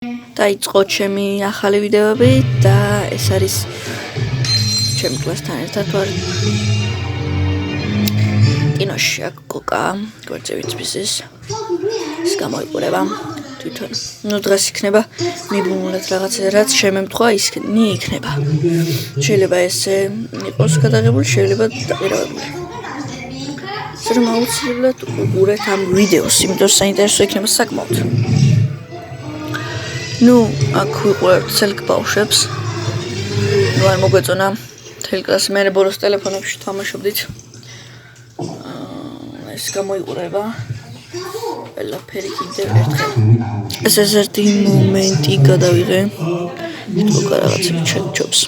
დაიწყო ჩემი ახალი ვიდეოები და ეს არის ჩემი კლასთან ერთად ვარ კინოში აქ კოკა გვერდზევით ბიზნეს ის გამოიყურება თვითონ ნუ დღეს იქნება მიბუნულად რაღაცა რაც შემემთხვა ისინი იქნება შეიძლება ესე იყოს გადაღებული შეიძლება დაყირავებული რომ აუცილებლად უყურეთ ამ ვიდეოს იმიტომ რომ საინტერესო იქნება საკმაოდ ნუ აქ ვიყურებთ ცელკ ბავშვებს ნუ არ მოგვეწონა მთელი კლასი მე ბოლოს ტელეფონებში თამაშობდით ეს გამოიყურება ყველაფერი კიდევ ერთხელ ეს ერთი მომენტი გადავიღე თქო რაღაცები ჩაჩობს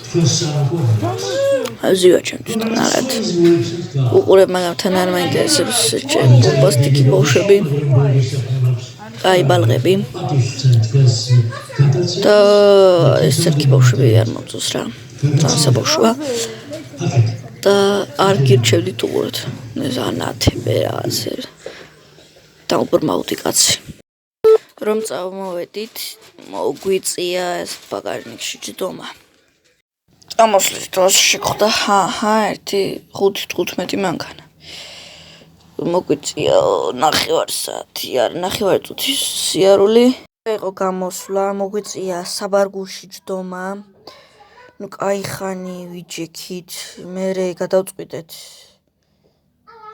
აზია ჩემთვის თან უყურებ მაგრამ თან არ მაინტერესებს ჩემი ბოსტიკი ბავშვები აი ბალღები და ეს ცერკი ბავშვები არ მომწონს რა საბავშვოა და არ გირჩევდით უყუროთ ეს ანათებე რაღაცა და უბრალოდ კაცი რომ წავმოვედით მოგვიწია ეს ბაგაჟნიკში ჯდომა წამოსვლის დროს შეხვდა ერთი 5-15 მანქანა მოგვიწია 9 საათი არ 9 წუთის სიარული იყო გამოსვლა მოგვიწია საბარგულში ჯდომა ნუ კაი ხანი ვიჯექით მერე გადავწყვიტეთ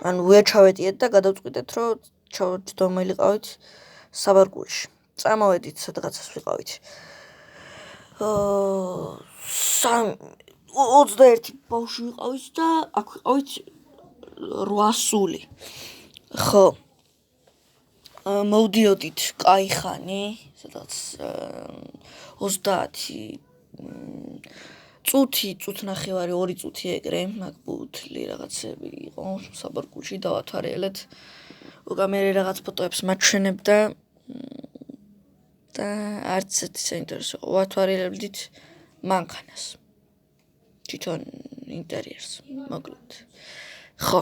ანუ ვეჩავედიეთ და გადავწყვიტეთ რომ ჩავჯდომილიყავით საბარგულში წამოვედით სადღაცას ვიყავით 21 ბავშვი ვიყავით და აქ ვიყავით 800 ხო მოვდიოდით კაი ხანი სადაც 30 წუთნახევარი 2 წუთი ეგრე მაგ ბუთლი რაღაცები იყო საბარგულში დავათვალიერეთ უკა მე რაღაც ფოტოებს მაჩვენებდა და არც ერთი საინტერესო ვათვალიერებდით მანქანას თვითონ ინტერიერს მოკლედ ხო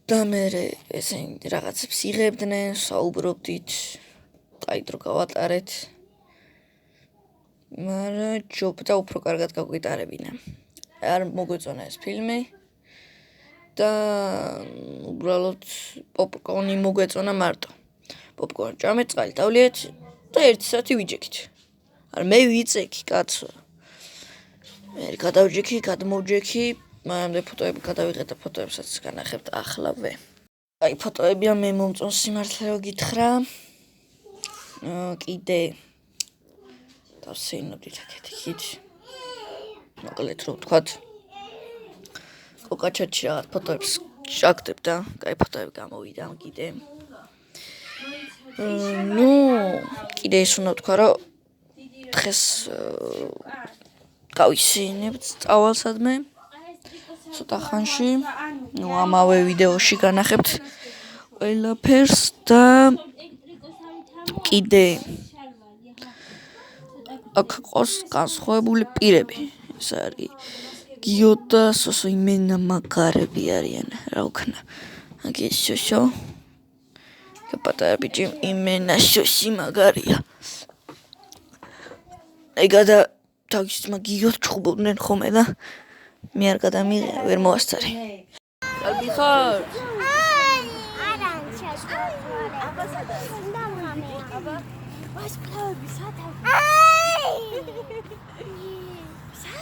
და მე ესენი რაღაცებს იღებდნენ საუბრობდით კაი დრო გავატარეთ მაგრამ ჯობდა უფრო კარგად გავგიტარებინა არ მოგვეწონა ეს ფილმი და უბრალოდ პოპკორნი მოგვეწონა მარტო პოპკორნი ჭამეთ წყალი დავლიეთ და 1 საათი ვიჯექით არ მე ვიწექი კაცო მე გადავჯექი გადმოვჯექი მანამდე ფოტოები გადავიღე და ფოტოებსაც განახებთ ახლავე აი ფოტოებია მე მომწონს სიმართლე რომ გითხრა კიდე დავსეინოდით აქეთ მოკლედ რომ ვთქვათ კოკაჩატში რაღაც ფოტოებს შეგდებ და კაი ფოტოები გამოვიდა კიდე ნუ კიდე ის უნდა ვთქვა რომ დღეს გავისეინებთ წავალსადმე ცოტა ხანში ნუ ამავე ვიდეოში განახებთ ყველაფერს და კიდე აქ ყავს განსხვავებული პირები ეს არის გიო და სოსო იმენა მაგარები არიან რა ვქნა აგ ეს შოშო პატარა ბიჭი იმენა შოში მაგარია ეგადა თავის მაგიოთ ჩხუბობდნენ ხოლმე და მე არ გადამიღე ვერ მოასწარი ალბი ხარ არა ჩაშხორი აბა სადაა უნდა მამე აბა ვასკლავები სათავე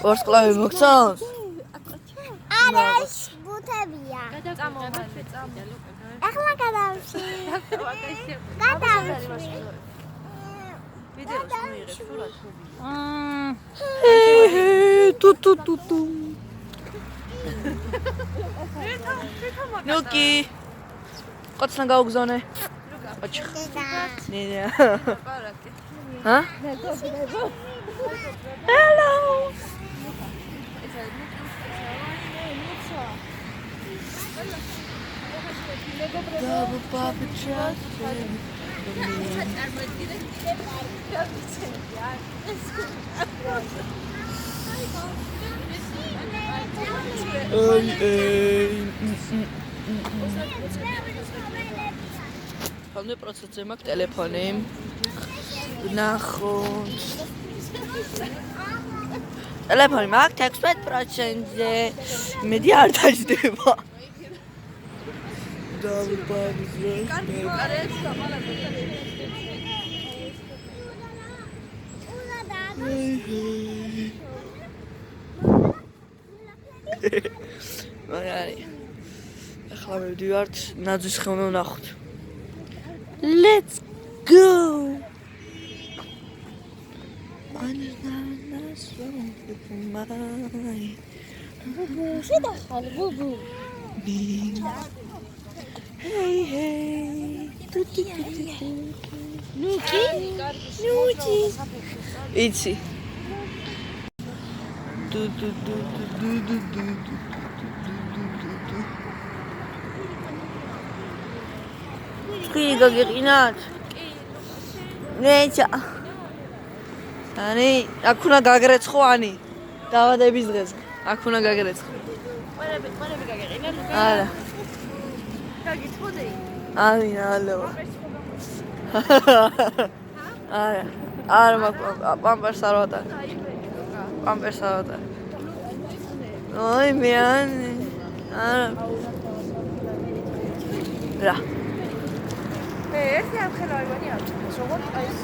ვასკლავები მოგწონს არა ეს ბუთებია წამოვარდე ახლა გადავში ვიდეოს მიიღე სულად თუ ნოკი ყოცნა გაუგზავნე ოჩ ნენა ჰა ჰელო Double Papa Chuck. How many procents make telephone? ვნახოთ. ტელეფონი მაქვს 16%-ზე. მედი არ დაждდება. დავბავზე. მაგარი. ახლა მივდივართ ნაძვის ხელმე ვნახოთ. Let's go. შედახალ ბუბუ. Hey hey. ნუკი? იცი. კი გაგიყინათ? ნეჭა. ანი, აქ უნდა გაგრეცხო ანი. დავადების დღეს. აქ უნდა გაგრეცხო. ყველები გაგიყინა ლუკა. არა. გაგიცხოდე? ანი, ალო. არა მაქვს პამპერს არ ვატარ. პამპერს არ ვატარ. ой, მეანი. არა. რა. ერთი ამხელავანი აქვს. როგორ აი ეს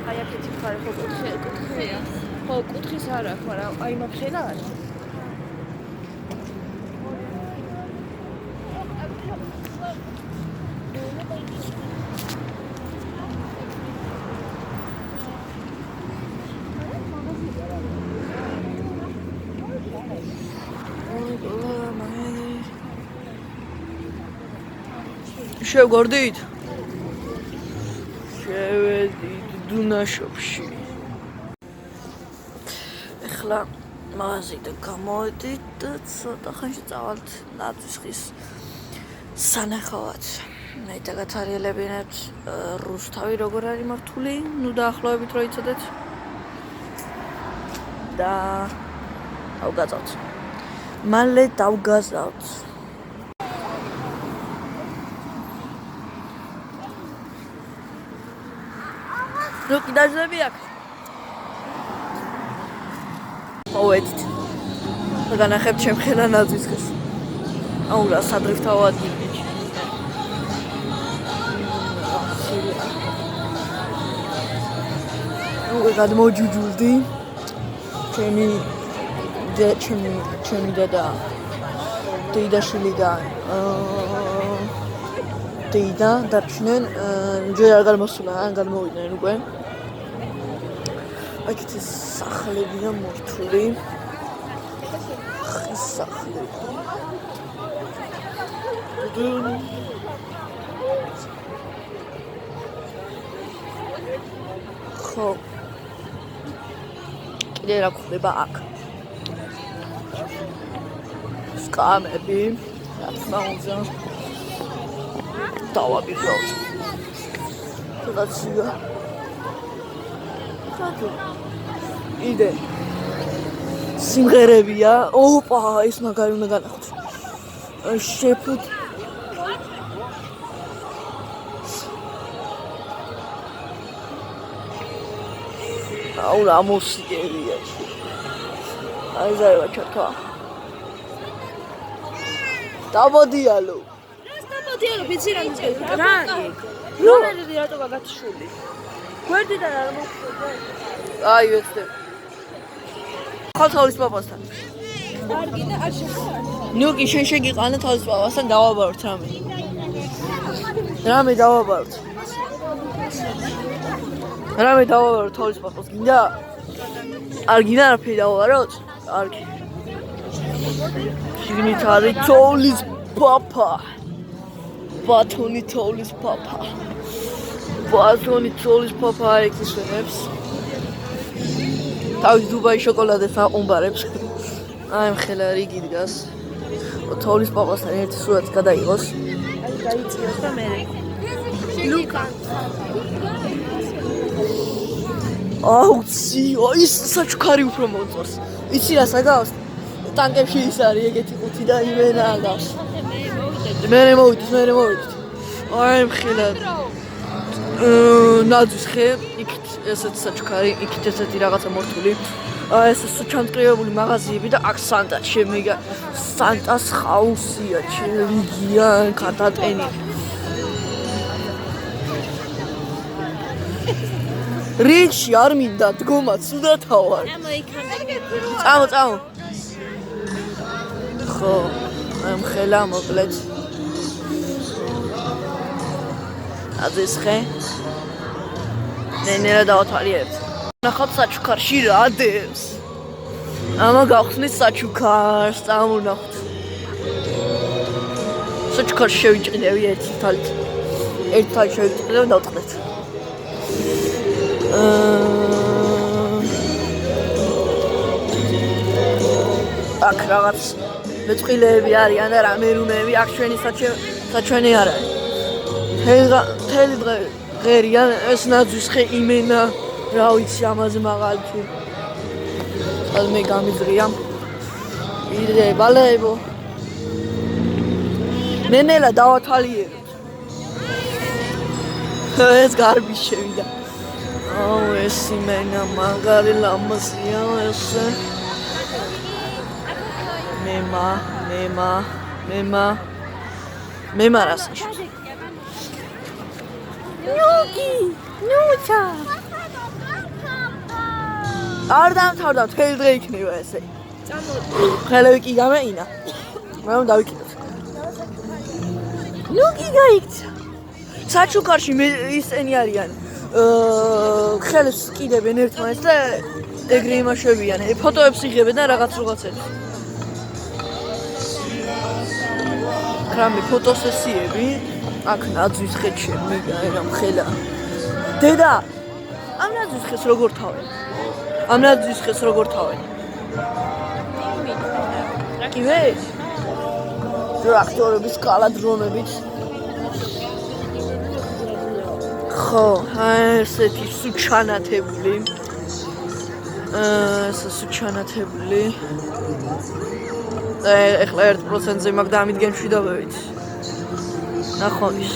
აი აქეთი ხარ ხო კუთხეა. ხო, კუთხის არ აქვს, მაგრამ აი მაფხელა არის. შევგორდით? შევედით დუნაშოფში. ეხლა მაღაზიიდან გამოვედით და ცოტა ხანში წავალთ ნაძვის ხის სანახავად. მე გათარიელებინებთ რუსთავი როგორ არის მართული, ნუ დაახლოებით რო იცოდეთ. და დავგაზავთ. მალე დავგაზავთ. ნუ კი დაჟდები აქ. მოვედით. და განახებთ ჩემ ხელა ნაძვის ხეს. აუ რა სადრიფთავ ადგილი. ნუ გადმოჯუჯულდი. ჩემი დედა დეიდაშვილი და დეიდა დარჩნენ ჯერ არ გამოსულა ან გამოვიდნენ უკვე აქეთ სახლებია მორთული ხის სახლები ხო კიდე რა გვხდება აქ სკამები რა თქმა უნდა დავაბიძავთ რაღაცია ხათო იდე სიმღერებია ოპა ეს მაგარი უნდა განახოთ შეფუთ აუ რა მოსიგებია აი ზაივა ჩათვა დაბოდიალო დიალო ბიცირანის რა რომელი რატო გაგათშული გვერდიდან არ მოხდება აი ვეცდები ხალ თავის პაპასთან არ გინდა არ შეხვდა ნუ კი შენ შეგიყანე თავის პაპასთან დავაბაროთ რამე დავაბაროთ თავის პაპას გინდა არ გინდა არაფერი დავაბაროთ კარგი შიგნით არის თოვლის პაპა ბათონი თოვლის პაპა ეკისვენებს თავის დუბაის შოკოლადებს აყუმბარებს აი მხელა რიგი დგას თოვლის პაპასთან ერთი სურათი გადაიღოს აი დაიწიოს და მე ლუკა აუცი ის საჩუქარი უფრო მოწონს იცი რა საგავს ტანკებში ის არის ეგეთი ყუთი და იმენა აგავს მე მოვიდეთ აი მხელა ნაძვის ხე, იქით ესეც საჩქარი, იქით ესეთი რაღაცა მორთული. ეს ჩამტკრივებული მაღაზიები და აქ სანტა შემიგა სანტას ხაუსია ჩერიგია გადატენი რიჩი არ მინდა დგომა ცუდათა ვარ წამო ხო ამხელა მოკლედ აზის ხე ნენერა დავთვალიერებთ ნახავთ საჩუქარში რა დევს ამა გავხსნით საჩუქარს წამონახოთ საჩუქარში შევიჭიდები ერთი თალით შევიჭიდებ და დავწყდეთ აქ რაღაც მეწყვილეები არიან და რამერუნეები აქ ჩვენი საჩვენი არ არის თელი დღე ღერიან ეს ნაძვის ხე იმენა რა ვიცი ამაზე მაღალში მე გამიძრია იდე ბალეებო ნენელა დავათვალიერებთ ეს გარბი შევიდა აუ ეს იმენა მაგარი ლამაზია ეს მემა რასაშ ნუჩა არ დამთავრდა თელი დღე იქნება ესე ხელები კი გამეინა მაგრამ დავიკიდოთ ნუგი გაიქცა საჩუქარში ისენი არიან ხელებს კიდებენ ერთმანეთს და ეგრე იმაშებიან ფოტოებს იღებენ და რაღაცებს კრამი ფოტოსესიები აქ ნაძვის ხეში მიგა ხელა დედა ამ ნაძვის ხეს როგორ თავენ ამ ნაძვის ხეს როგორ თავენ აკივე ტრაქტორების კალა დრონებით ხო ესეთი სუჩანათებული ეხლა 1%-ზე მაგ დამიდგენ 7-ით ნახონის